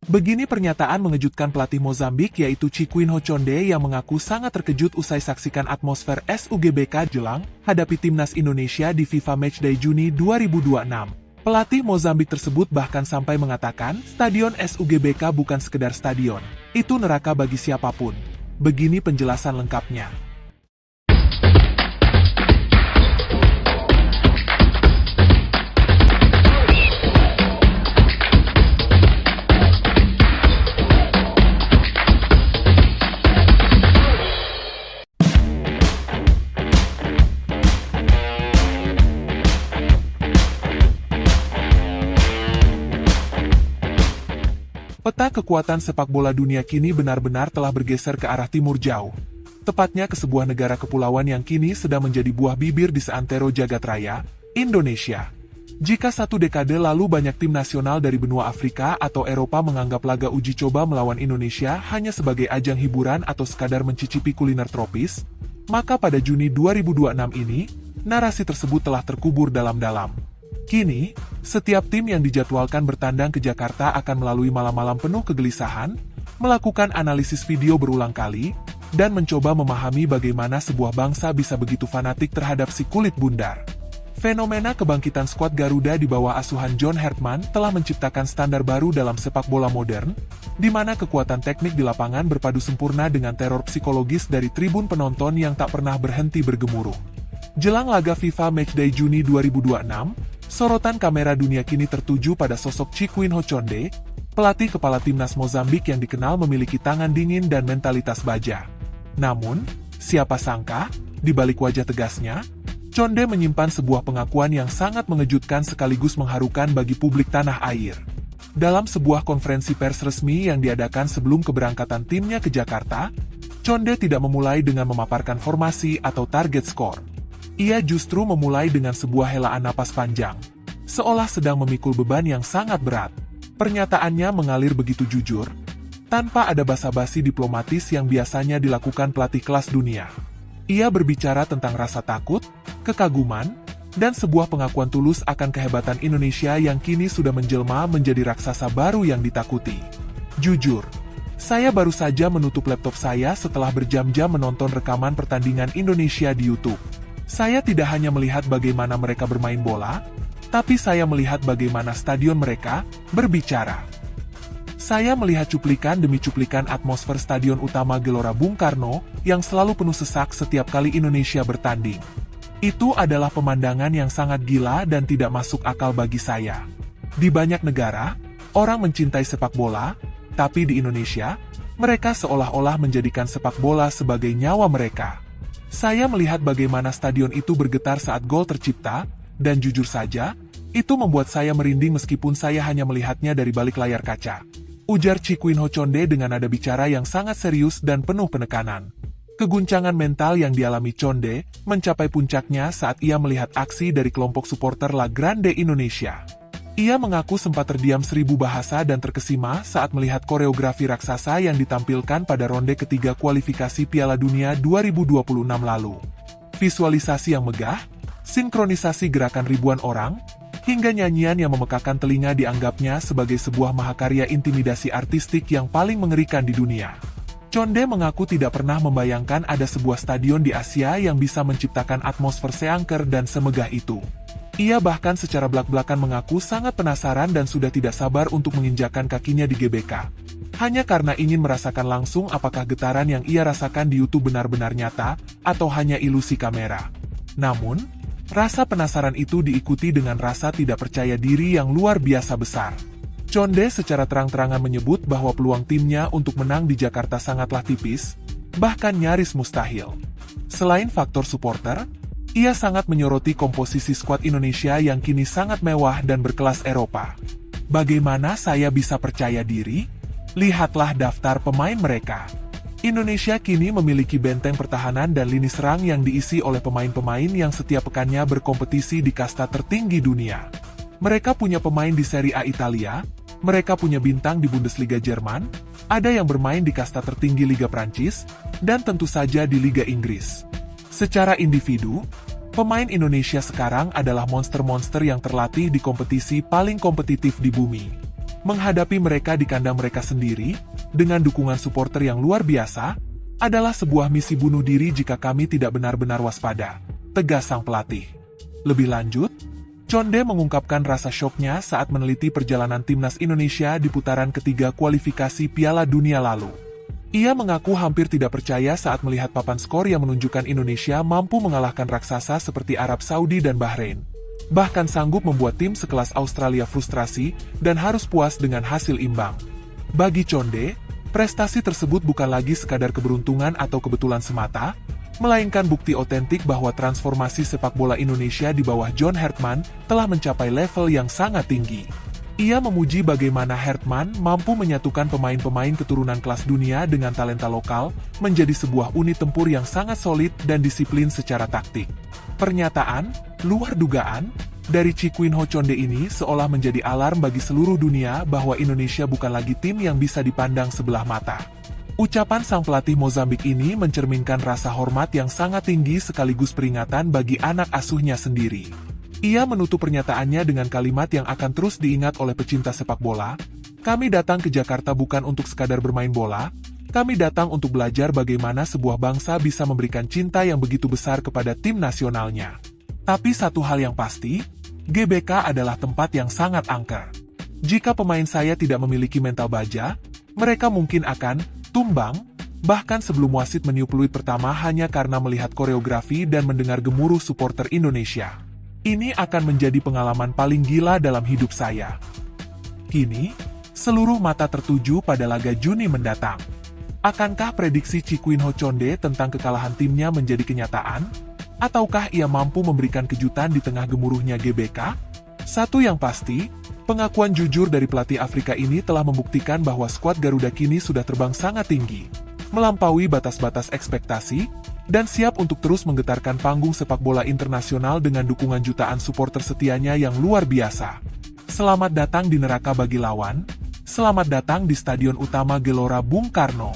Begini pernyataan mengejutkan pelatih Mozambik yaitu Chiquinho Conde yang mengaku sangat terkejut usai saksikan atmosfer SUGBK jelang hadapi timnas Indonesia di FIFA Matchday Juni 2026. Pelatih Mozambik tersebut bahkan sampai mengatakan, stadion SUGBK bukan sekedar stadion, itu neraka bagi siapapun. Begini penjelasan lengkapnya. Peta kekuatan sepak bola dunia kini benar-benar telah bergeser ke arah timur jauh. Tepatnya ke sebuah negara kepulauan yang kini sedang menjadi buah bibir di seantero jagat raya, Indonesia. Jika satu dekade lalu banyak tim nasional dari benua Afrika atau Eropa menganggap laga uji coba melawan Indonesia hanya sebagai ajang hiburan atau sekadar mencicipi kuliner tropis, maka pada Juni 2026 ini, narasi tersebut telah terkubur dalam-dalam. Kini, setiap tim yang dijadwalkan bertandang ke Jakarta akan melalui malam-malam penuh kegelisahan, melakukan analisis video berulang kali, dan mencoba memahami bagaimana sebuah bangsa bisa begitu fanatik terhadap si kulit bundar. Fenomena kebangkitan skuad Garuda di bawah asuhan John Hartman telah menciptakan standar baru dalam sepak bola modern, di mana kekuatan teknik di lapangan berpadu sempurna dengan teror psikologis dari tribun penonton yang tak pernah berhenti bergemuruh. Jelang laga FIFA Matchday Juni 2026, sorotan kamera dunia kini tertuju pada sosok Chiquinho Conde, pelatih kepala timnas Mozambik yang dikenal memiliki tangan dingin dan mentalitas baja. Namun, siapa sangka, di balik wajah tegasnya, Conde menyimpan sebuah pengakuan yang sangat mengejutkan sekaligus mengharukan bagi publik tanah air. Dalam sebuah konferensi pers resmi yang diadakan sebelum keberangkatan timnya ke Jakarta, Conde tidak memulai dengan memaparkan formasi atau target skor. Ia justru memulai dengan sebuah helaan napas panjang, seolah sedang memikul beban yang sangat berat. Pernyataannya mengalir begitu jujur, tanpa ada basa-basi diplomatis yang biasanya dilakukan pelatih kelas dunia. Ia berbicara tentang rasa takut, kekaguman, dan sebuah pengakuan tulus akan kehebatan Indonesia yang kini sudah menjelma menjadi raksasa baru yang ditakuti. Jujur, saya baru saja menutup laptop saya setelah berjam-jam menonton rekaman pertandingan Indonesia di YouTube. Saya tidak hanya melihat bagaimana mereka bermain bola, tapi saya melihat bagaimana stadion mereka berbicara. Saya melihat cuplikan demi cuplikan atmosfer stadion utama Gelora Bung Karno yang selalu penuh sesak setiap kali Indonesia bertanding. Itu adalah pemandangan yang sangat gila dan tidak masuk akal bagi saya. Di banyak negara, orang mencintai sepak bola, tapi di Indonesia, mereka seolah-olah menjadikan sepak bola sebagai nyawa mereka. Saya melihat bagaimana stadion itu bergetar saat gol tercipta, dan jujur saja, itu membuat saya merinding meskipun saya hanya melihatnya dari balik layar kaca. Ujar Chiquinho Conde dengan nada bicara yang sangat serius dan penuh penekanan. Keguncangan mental yang dialami Conde mencapai puncaknya saat ia melihat aksi dari kelompok supporter La Grande Indonesia. Ia mengaku sempat terdiam 1000 bahasa dan terkesima saat melihat koreografi raksasa yang ditampilkan pada ronde ketiga kualifikasi Piala Dunia 2026 lalu. Visualisasi yang megah, sinkronisasi gerakan ribuan orang, hingga nyanyian yang memekakan telinga dianggapnya sebagai sebuah mahakarya intimidasi artistik yang paling mengerikan di dunia. Conde mengaku tidak pernah membayangkan ada sebuah stadion di Asia yang bisa menciptakan atmosfer seangker dan semegah itu. Ia bahkan secara belak-belakan mengaku sangat penasaran dan sudah tidak sabar untuk menginjakkan kakinya di GBK. Hanya karena ingin merasakan langsung apakah getaran yang ia rasakan di YouTube benar-benar nyata, atau hanya ilusi kamera. Namun, rasa penasaran itu diikuti dengan rasa tidak percaya diri yang luar biasa besar. Conde secara terang-terangan menyebut bahwa peluang timnya untuk menang di Jakarta sangatlah tipis, bahkan nyaris mustahil. Selain faktor supporter, ia sangat menyoroti komposisi skuad Indonesia yang kini sangat mewah dan berkelas Eropa. Bagaimana saya bisa percaya diri? Lihatlah daftar pemain mereka. Indonesia kini memiliki benteng pertahanan dan lini serang yang diisi oleh pemain-pemain yang setiap pekannya berkompetisi di kasta tertinggi dunia. Mereka punya pemain di Serie A Italia, mereka punya bintang di Bundesliga Jerman, ada yang bermain di kasta tertinggi Liga Prancis, dan tentu saja di Liga Inggris. Secara individu, pemain Indonesia sekarang adalah monster-monster yang terlatih di kompetisi paling kompetitif di bumi. Menghadapi mereka di kandang mereka sendiri, dengan dukungan supporter yang luar biasa, adalah sebuah misi bunuh diri jika kami tidak benar-benar waspada, tegas sang pelatih. Lebih lanjut, Conde mengungkapkan rasa syoknya saat meneliti perjalanan timnas Indonesia di putaran ketiga kualifikasi Piala Dunia lalu. Ia mengaku hampir tidak percaya saat melihat papan skor yang menunjukkan Indonesia mampu mengalahkan raksasa seperti Arab Saudi dan Bahrain. Bahkan sanggup membuat tim sekelas Australia frustrasi dan harus puas dengan hasil imbang. Bagi Conde, prestasi tersebut bukan lagi sekadar keberuntungan atau kebetulan semata, melainkan bukti otentik bahwa transformasi sepak bola Indonesia di bawah John Hartman telah mencapai level yang sangat tinggi. Ia memuji bagaimana Hartman mampu menyatukan pemain-pemain keturunan kelas dunia dengan talenta lokal menjadi sebuah unit tempur yang sangat solid dan disiplin secara taktik. Pernyataan, luar dugaan, dari Chikuinho Conde ini seolah menjadi alarm bagi seluruh dunia bahwa Indonesia bukan lagi tim yang bisa dipandang sebelah mata. Ucapan sang pelatih Mozambik ini mencerminkan rasa hormat yang sangat tinggi sekaligus peringatan bagi anak asuhnya sendiri. Ia menutup pernyataannya dengan kalimat yang akan terus diingat oleh pecinta sepak bola, "Kami datang ke Jakarta bukan untuk sekadar bermain bola, kami datang untuk belajar bagaimana sebuah bangsa bisa memberikan cinta yang begitu besar kepada tim nasionalnya." Tapi satu hal yang pasti, GBK adalah tempat yang sangat angker. Jika pemain saya tidak memiliki mental baja, mereka mungkin akan tumbang, bahkan sebelum wasit meniup peluit pertama hanya karena melihat koreografi dan mendengar gemuruh supporter Indonesia. Ini akan menjadi pengalaman paling gila dalam hidup saya. Kini, seluruh mata tertuju pada laga Juni mendatang. Akankah prediksi Chikuinho Conde tentang kekalahan timnya menjadi kenyataan? Ataukah ia mampu memberikan kejutan di tengah gemuruhnya GBK? Satu yang pasti, pengakuan jujur dari pelatih Afrika ini telah membuktikan bahwa skuad Garuda kini sudah terbang sangat tinggi, melampaui batas-batas ekspektasi, dan siap untuk terus menggetarkan panggung sepak bola internasional dengan dukungan jutaan supporter setianya yang luar biasa. Selamat datang di neraka bagi lawan, selamat datang di Stadion Utama Gelora Bung Karno.